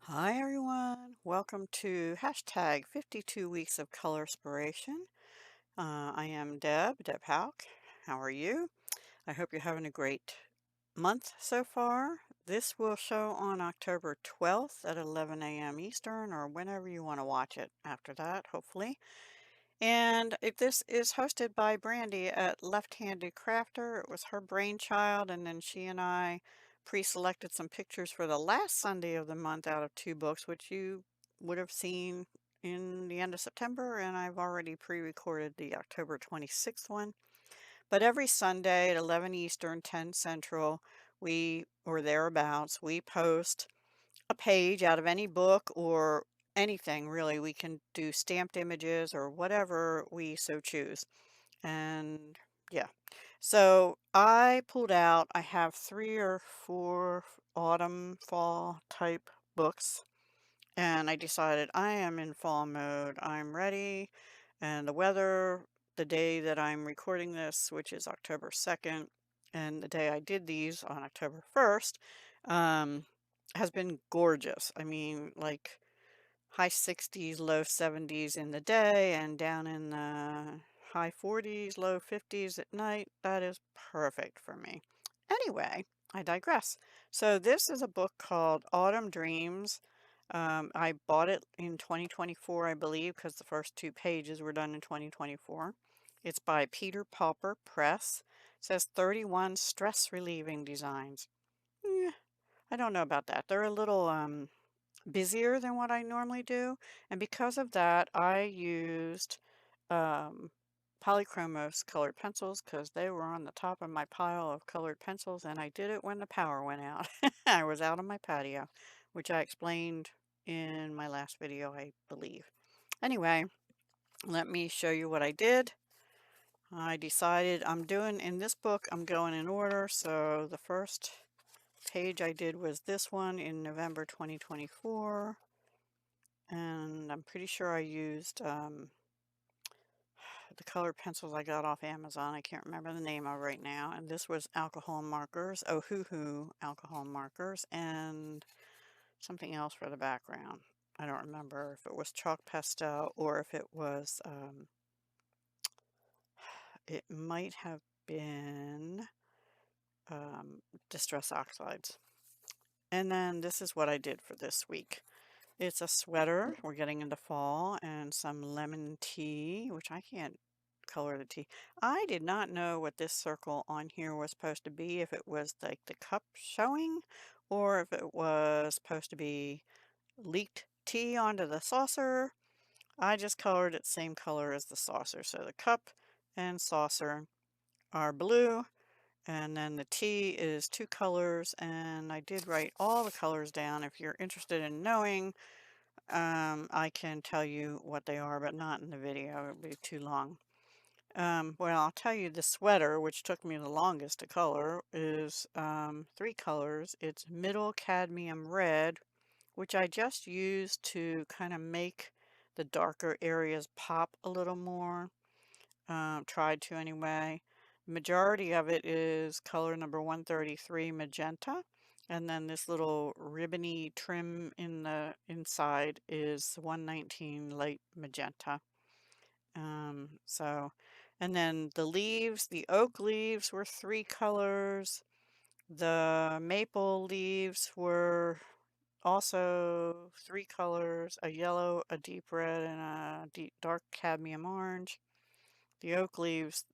Hi everyone, welcome to hashtag 52 weeks of colorspiration. I am Deb Hauk. How are you? I hope you're having a great month so far. This will show on October 12th at 11 a.m. Eastern or whenever you want to watch it after that, hopefully. And this is hosted by Brandy at Left-Handed Crafter. It was her brainchild, and then she and I pre-selected some pictures for the last Sunday of the month out of two books, which you would have seen in the end of September, and I've already pre-recorded the October 26th one. But every Sunday at 11 Eastern, 10 Central, or thereabouts, we post a page out of any book or anything really. We can do stamped images or whatever we so choose. And yeah, so I have three or four autumn, fall type books. And I decided I am in fall mode. I'm ready. And the weather, the day that I'm recording this, which is October 2nd, and the day I did these on October 1st, um, has been gorgeous. I mean, like high 60s, low 70s in the day, and down in the high 40s, low 50s at night. That is perfect for me. Anyway, I digress. So this is a book called Autumn Dreams. I bought it in 2024, I believe, because the first two pages were done in 2024. It's by Peter Pauper Press. It says 31 stress relieving designs. Eh, I don't know about that. They're a little busier than what I normally do. And because of that, I used um, Polychromos colored pencils because they were on the top of my pile of colored pencils, and I did it when the power went out. I was out on my patio, which I explained in my last video, I believe. Anyway, let me show you what I did. I decided in this book, I'm going in order. So the first page I did was this one in November 2024. And I'm pretty sure I used the colored pencils I got off Amazon. I can't remember the name of right now. And this was alcohol markers, oh hoo hoo alcohol markers, and something else for the background. I don't remember if it was chalk pastel or if it was, it might have been Distress Oxides. And then this is what I did for this week. It's a sweater. We're getting into fall, and some lemon tea, which I can't color the tea. I did not know what this circle on here was supposed to be, if it was like the cup showing, or if it was supposed to be leaked tea onto the saucer. I just colored it same color as the saucer. So the cup and saucer are blue, and then the tea is two colors, and I did write all the colors down. If you're interested in knowing, I can tell you what they are, but not in the video. It would be too long. Well, I'll tell you the sweater, which took me the longest to color, is three colors. It's middle cadmium red, which I just used to kind of make the darker areas pop a little more. Tried to anyway. Majority of it is color number 133 magenta. And then this little ribbony trim in the inside is 119 light magenta. And then the leaves, the oak leaves were three colors. The maple leaves were also three colors, a yellow, a deep red, and a deep dark cadmium orange. The oak leaves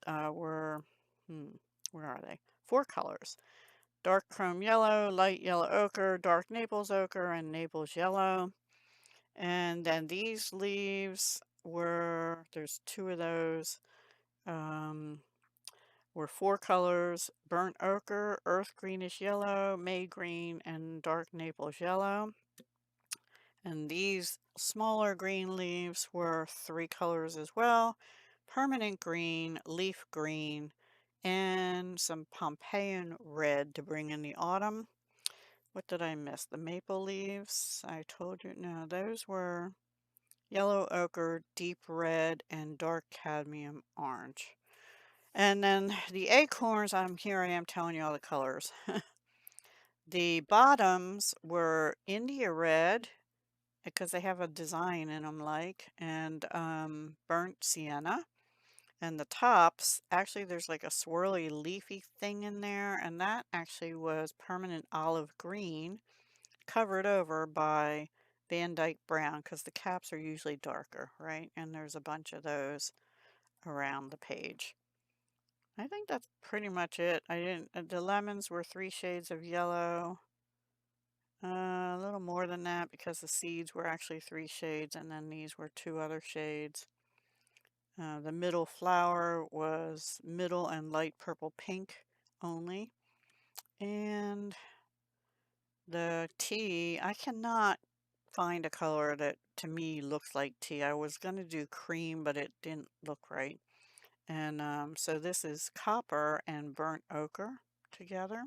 where are they? Four colors. Dark chrome yellow, light yellow ochre, dark Naples ochre, and Naples yellow. And then these leaves there's two of those, were four colors: burnt ochre, earth greenish yellow, May green, and dark Naples yellow. And these smaller green leaves were three colors as well: permanent green, leaf green, and some Pompeian red to bring in the autumn. What did I miss? The maple leaves, I told you. No, those were yellow ochre, deep red, and dark cadmium orange. And then the acorns, I am telling you all the colors. The bottoms were India red because they have a design in them and burnt sienna. And the tops, actually there's like a swirly leafy thing in there, and that actually was permanent olive green covered over by Van Dyke brown because the caps are usually darker, right? And there's a bunch of those around the page. I think that's pretty much it. I didn't, the lemons were 3 shades of yellow. A little more than that because the seeds were actually 3 shades and then these were 2 other shades. The middle flower was middle and light purple pink only. And the tea, I cannot find a color that to me looks like tea. I was going to do cream, but it didn't look right. And so this is copper and burnt ochre together.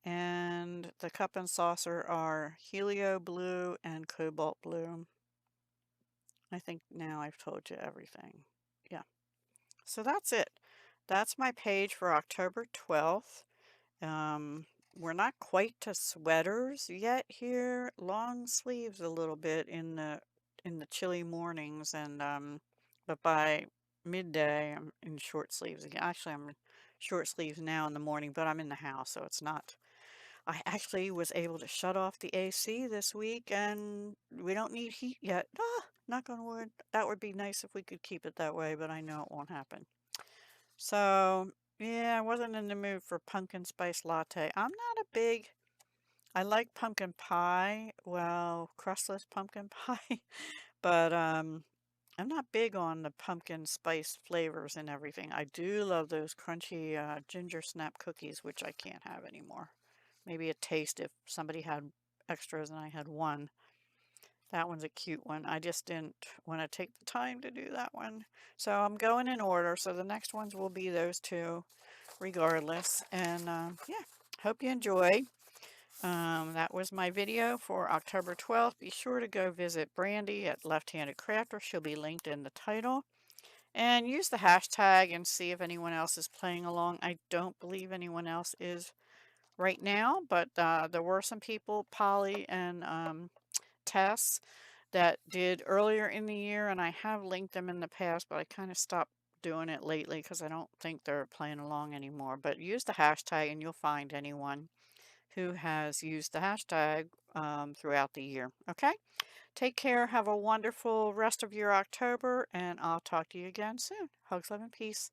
And the cup and saucer are helio blue and cobalt blue. I think now I've told you everything. Yeah. So that's it. That's my page for October 12th. Um, we're not quite to sweaters yet here. Long sleeves a little bit in the chilly mornings and but by midday I'm in short sleeves again. Actually, I'm in short sleeves now in the morning, but I'm in the house, so it's not. I actually was able to shut off the AC this week and we don't need heat yet. Ah, knock on wood. That would be nice if we could keep it that way, but I know it won't happen. So, yeah, I wasn't in the mood for pumpkin spice latte. I like pumpkin pie, well, crustless pumpkin pie, but I'm not big on the pumpkin spice flavors and everything. I do love those crunchy ginger snap cookies, which I can't have anymore. Maybe a taste if somebody had extras and I had one. That one's a cute one. I just didn't want to take the time to do that one. So I'm going in order. So the next ones will be those two regardless. And yeah, hope you enjoyed. That was my video for October 12th. Be sure to go visit Brandy at Left Handed Crafter. She'll be linked in the title. And use the hashtag and see if anyone else is playing along. I don't believe anyone else is right now, but there were some people, Polly and Tess, that did earlier in the year, and I have linked them in the past, but I kind of stopped doing it lately because I don't think they're playing along anymore. But use the hashtag and you'll find anyone who has used the hashtag throughout the year. Okay? Take care. Have a wonderful rest of your October, and I'll talk to you again soon. Hugs, love, and peace.